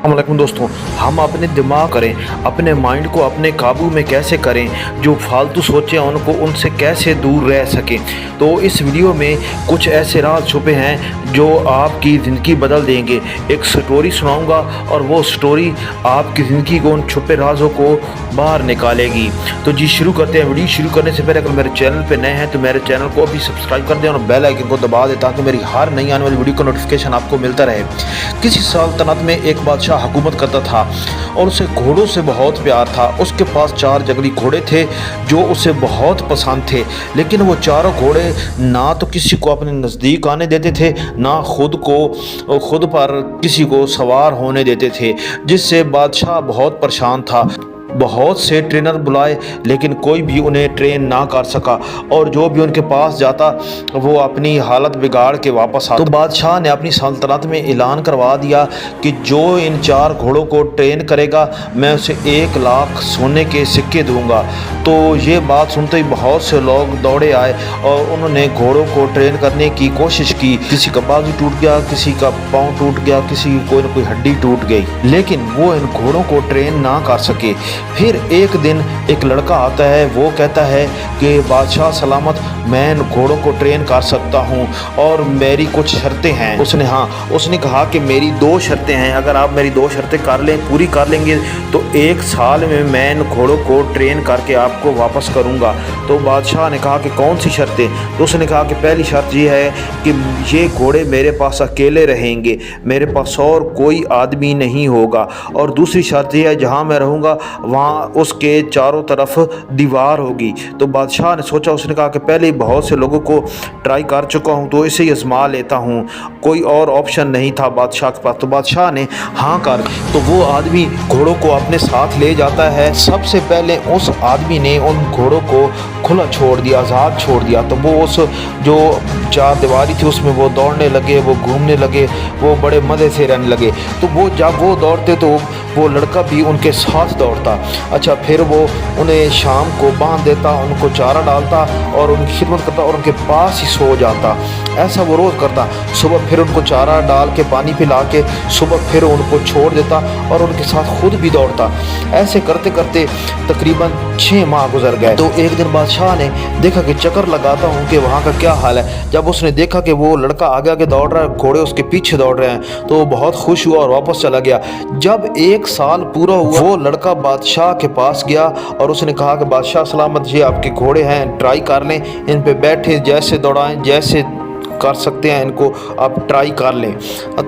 अस्सलामुअलैकुम दोस्तों, हम अपने दिमाग करें, अपने माइंड को अपने काबू में कैसे करें, जो फालतू सोचें उनको उनसे कैसे दूर रह सकें। तो इस वीडियो में कुछ ऐसे राज छुपे हैं जो आपकी ज़िंदगी बदल देंगे। एक स्टोरी सुनाऊंगा और वो स्टोरी आपकी ज़िंदगी को उन छुपे राजों को बाहर निकालेगी। तो जी शुरू करते हैं। वीडियो शुरू करने से पहले अगर मेरे चैनल पर नए हैं तो मेरे चैनल को अभी सब्सक्राइब कर दें और बेल आइकन को दबा दें ताकि मेरी हर नई आने वाली वीडियो का नोटिफिकेशन आपको मिलता रहे। किसी सल्तनत में एक बादशाह हुकूमत करता था और उसे घोड़ों से बहुत प्यार था। उसके पास 4 जंगली घोड़े थे जो उसे बहुत पसंद थे, लेकिन वो चारों घोड़े ना तो किसी को अपने नज़दीक आने देते थे, ना खुद पर किसी को सवार होने देते थे, जिससे बादशाह बहुत परेशान था। बहुत से ट्रेनर बुलाए लेकिन कोई भी उन्हें ट्रेन ना कर सका और जो भी उनके पास जाता वो अपनी हालत बिगाड़ के वापस आता। तो बादशाह ने अपनी सल्तनत में ऐलान करवा दिया कि जो इन 4 घोड़ों को ट्रेन करेगा मैं उसे 1 लाख सोने के सिक्के दूंगा। तो ये बात सुनते ही बहुत से लोग दौड़े आए और उन्होंने घोड़ों को ट्रेन करने की कोशिश की। किसी का बाजू टूट गया, किसी का पाँव टूट गया, किसी की कोई न कोई हड्डी टूट गई, लेकिन वो इन घोड़ों को ट्रेन ना कर सके। फिर एक दिन एक लड़का आता है, वो कहता है कि बादशाह सलामत, मैं घोड़ों को ट्रेन कर सकता हूँ और मेरी कुछ शर्तें हैं। उसने कहा कि मेरी 2 शर्तें हैं, अगर आप मेरी 2 शर्तें पूरी कर लेंगे तो 1 साल में मैं इन घोड़ों को ट्रेन करके आपको वापस करूँगा। तो बादशाह ने कहा कि कौन सी शर्तें? तो उसने कहा कि पहली शर्त ये है कि ये घोड़े मेरे पास अकेले रहेंगे, मेरे पास और कोई आदमी नहीं होगा, और दूसरी शर्त ये है जहाँ मैं रहूँगा वहाँ उसके चारों तरफ दीवार होगी। तो बादशाह ने सोचा, उसने कहा कि पहले ही बहुत से लोगों को ट्राई कर चुका हूँ तो इसे ही आजमा लेता हूँ, कोई और ऑप्शन नहीं था बादशाह के पास। तो बादशाह ने हाँ कर, तो वो आदमी घोड़ों को अपने साथ ले जाता है। सबसे पहले उस आदमी ने उन घोड़ों को खुला छोड़ दिया, आज़ाद छोड़ दिया। तो वो उस जो 4 दीवारी थी उसमें वो दौड़ने लगे, वो घूमने लगे, वो बड़े मज़े से रहने लगे। तो वो जब वो दौड़ते तो वो लड़का भी उनके साथ दौड़ता। अच्छा, फिर वो उन्हें शाम को बांध देता, उनको चारा डालता और उनकी खिदमत करता और उनके पास ही सो जाता। ऐसा वो रोज़ करता। सुबह फिर उनको चारा डाल के पानी पिला के सुबह फिर उनको छोड़ देता और उनके साथ खुद भी दौड़ता। ऐसे करते करते तकरीबन 6 माह गुजर गए। तो एक दिन बादशाह ने देखा कि चक्कर लगाता हूँ कि वहाँ का क्या हाल है। जब उसने देखा कि वो लड़का आगे आगे दौड़ रहा है, घोड़े उसके पीछे दौड़ रहे हैं, तो वो बहुत खुश हुआ और वापस चला गया। जब 1 साल पूरा हुआ, वो लड़का बादशाह के पास गया और उसने कहा कि बादशाह सलामत, ये आपके घोड़े हैं, ट्राई कर लें, इन पे बैठे जैसे दौड़ाएं, जैसे कर सकते हैं इनको आप ट्राई कर लें।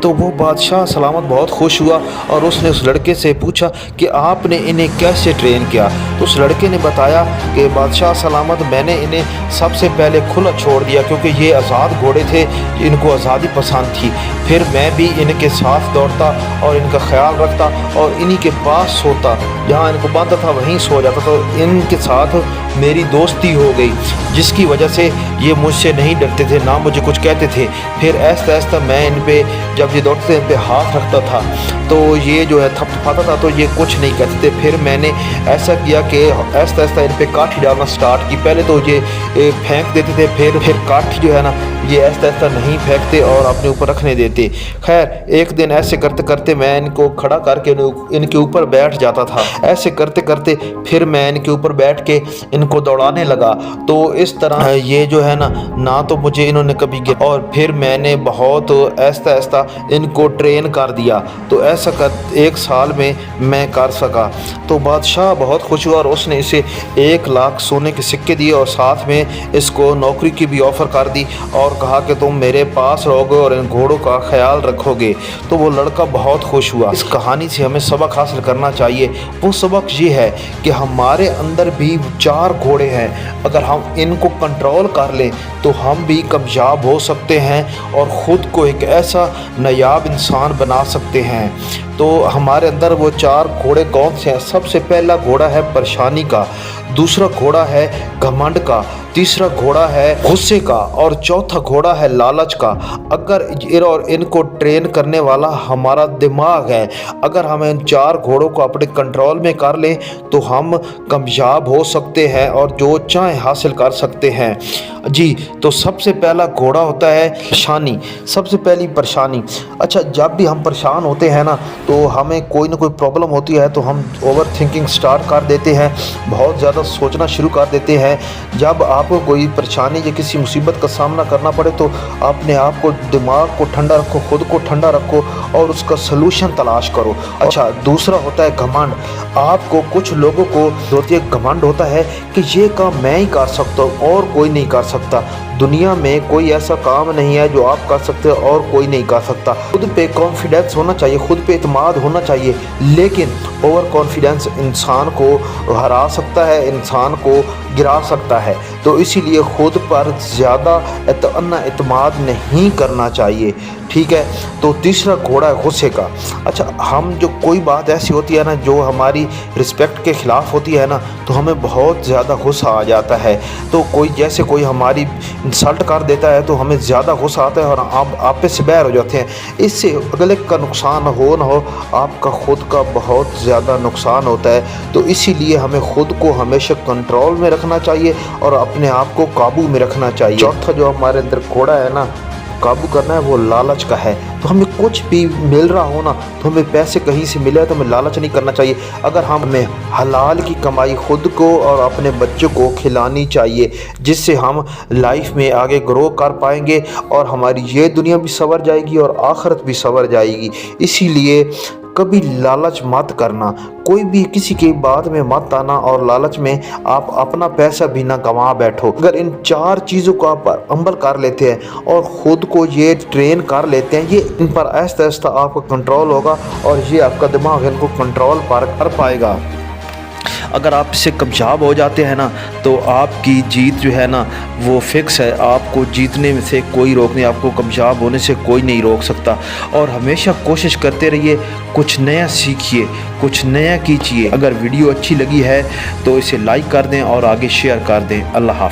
तो वो बादशाह सलामत बहुत खुश हुआ और उसने उस लड़के से पूछा कि आपने इन्हें कैसे ट्रेन किया। तो उस लड़के ने बताया कि बादशाह सलामत, मैंने इन्हें सबसे पहले खुला छोड़ दिया क्योंकि ये आज़ाद घोड़े थे, इनको आज़ादी पसंद थी। फिर मैं भी इनके साथ दौड़ता और इनका ख्याल रखता और इन्हीं के पास सोता, जहाँ इनको बांधता था वहीं सो जाता। तो इनके साथ मेरी दोस्ती हो गई, जिसकी वजह से ये मुझसे नहीं डरते थे, ना मुझे कुछ कहते थे। फिर ऐसा ऐसा मैं इन पे, जब ये दौड़ते थे इन पे हाथ रखता था तो ये जो है थपथपाता था, तो ये कुछ नहीं कहते थे। फिर मैंने ऐसा किया कि ऐसा ऐसा इन पे काठी डालना स्टार्ट की। पहले तो ये फेंक देते थे, फिर काठी जो है ना ये ऐसा ऐसा नहीं फेंकते और अपने ऊपर रखने देते। खैर एक दिन ऐसे करते करते मैं इनको खड़ा करके इनके ऊपर बैठ जाता था। ऐसे करते करते फिर मैं इनके ऊपर बैठ के इनको दौड़ाने लगा। तो इस तरह ये जो है ना तो मुझे इन्होंने कभी किया और फिर मैंने बहुत ऐसा ऐसा इनको ट्रेन कर दिया। तो ऐसा कर 1 साल में मैं कर सका। तो बादशाह बहुत खुश हुआ और उसने इसे 1 लाख सोने के सिक्के दिए और साथ में इसको नौकरी की भी ऑफ़र कर दी और कहा कि तुम मेरे पास रहोगे और इन घोड़ों का ख्याल रखोगे। तो वो लड़का बहुत खुश हुआ। इस कहानी से हमें सबक हासिल करना चाहिए। वो सबक ये है कि हमारे अंदर भी 4 घोड़े हैं, अगर हम इनको कंट्रोल कर लें तो हम भी कामयाब हो सकते हैं और ख़ुद को एक ऐसा नायाब इंसान बना सकते हैं। तो हमारे अंदर वो 4 घोड़े कौन से हैं? सबसे पहला घोड़ा है परेशानी का, दूसरा घोड़ा है घमंड का, तीसरा घोड़ा है गुस्से का और चौथा घोड़ा है लालच का। अगर और इनको ट्रेन करने वाला हमारा दिमाग है। अगर हम इन 4 घोड़ों को अपने कंट्रोल में कर लें तो हम कामयाब हो सकते हैं और जो चाहें हासिल कर सकते हैं। जी, तो सबसे पहला घोड़ा होता है परेशानी। सबसे पहली परेशानी, अच्छा जब भी हम परेशान होते हैं ना तो हमें कोई ना कोई प्रॉब्लम होती है तो हम ओवर थिंकिंग स्टार्ट कर देते हैं, बहुत ज़्यादा सोचना शुरू कर देते हैं। जब आपको कोई परेशानी या किसी मुसीबत का सामना करना पड़े तो अपने आप को, दिमाग को ठंडा रखो, खुद को ठंडा रखो और उसका सलूशन तलाश करो। अच्छा, दूसरा होता है घमंड। आपको, कुछ लोगों को होती है घमंड होता है कि ये काम मैं ही कर सकता हूँ और कोई नहीं कर सकता। दुनिया में कोई ऐसा काम नहीं है जो आप कर सकते हो और कोई नहीं कर सकता। खुद पे कॉन्फिडेंस होना चाहिए, खुद पे इत्मीनान होना चाहिए, लेकिन ओवर कॉन्फिडेंस इंसान को हरा सकता है, इंसान को गिरा सकता है। तो इसीलिए खुद पर ज़्यादा इत्मीनान नहीं करना चाहिए, ठीक है। तो तीसरा घोड़ा है गुस्से का। अच्छा, हम जो कोई बात ऐसी होती है ना जो हमारी रिस्पेक्ट के ख़िलाफ़ होती है ना तो हमें बहुत ज़्यादा गुस्सा आ जाता है। तो कोई कोई हमारी इंसल्ट कर देता है तो हमें ज़्यादा गुस्सा आता है और आप पे से बैर हो जाते हैं। इससे अगले का नुकसान हो ना हो, आपका खुद का बहुत ज़्यादा नुकसान होता है। तो इसीलिए हमें खुद को हमेशा कंट्रोल में रखना चाहिए और अपने आप को काबू में रखना चाहिए। चौथा जो हमारे अंदर घोड़ा है ना काबू करना है वो लालच का है। तो हमें कुछ भी मिल रहा हो ना तो हमें पैसे कहीं से मिले तो हमें लालच नहीं करना चाहिए। अगर हमें हलाल की कमाई खुद को और अपने बच्चों को खिलानी चाहिए, जिससे हम लाइफ में आगे ग्रो कर पाएंगे और हमारी ये दुनिया भी संवर जाएगी और आखिरत भी संवर जाएगी। इसीलिए कभी लालच मत करना, कोई भी किसी की बात में मत आना और लालच में आप अपना पैसा भी ना गंवा बैठो। अगर इन 4 चीज़ों को आप अमल कर लेते हैं और ख़ुद को ये ट्रेन कर लेते हैं, ये इन पर आहिस्ता आहिस्ता आपका कंट्रोल होगा और ये आपका दिमाग इनको कंट्रोल कर पाएगा। अगर आप इससे कामयाब हो जाते हैं ना तो आपकी जीत जो है ना वो फिक्स है। आपको जीतने में से कोई रोक नहीं, आपको कामयाब होने से कोई नहीं रोक सकता। और हमेशा कोशिश करते रहिए, कुछ नया सीखिए, कुछ नया कीजिए। अगर वीडियो अच्छी लगी है तो इसे लाइक कर दें और आगे शेयर कर दें। अल्लाह हाफ़िज़।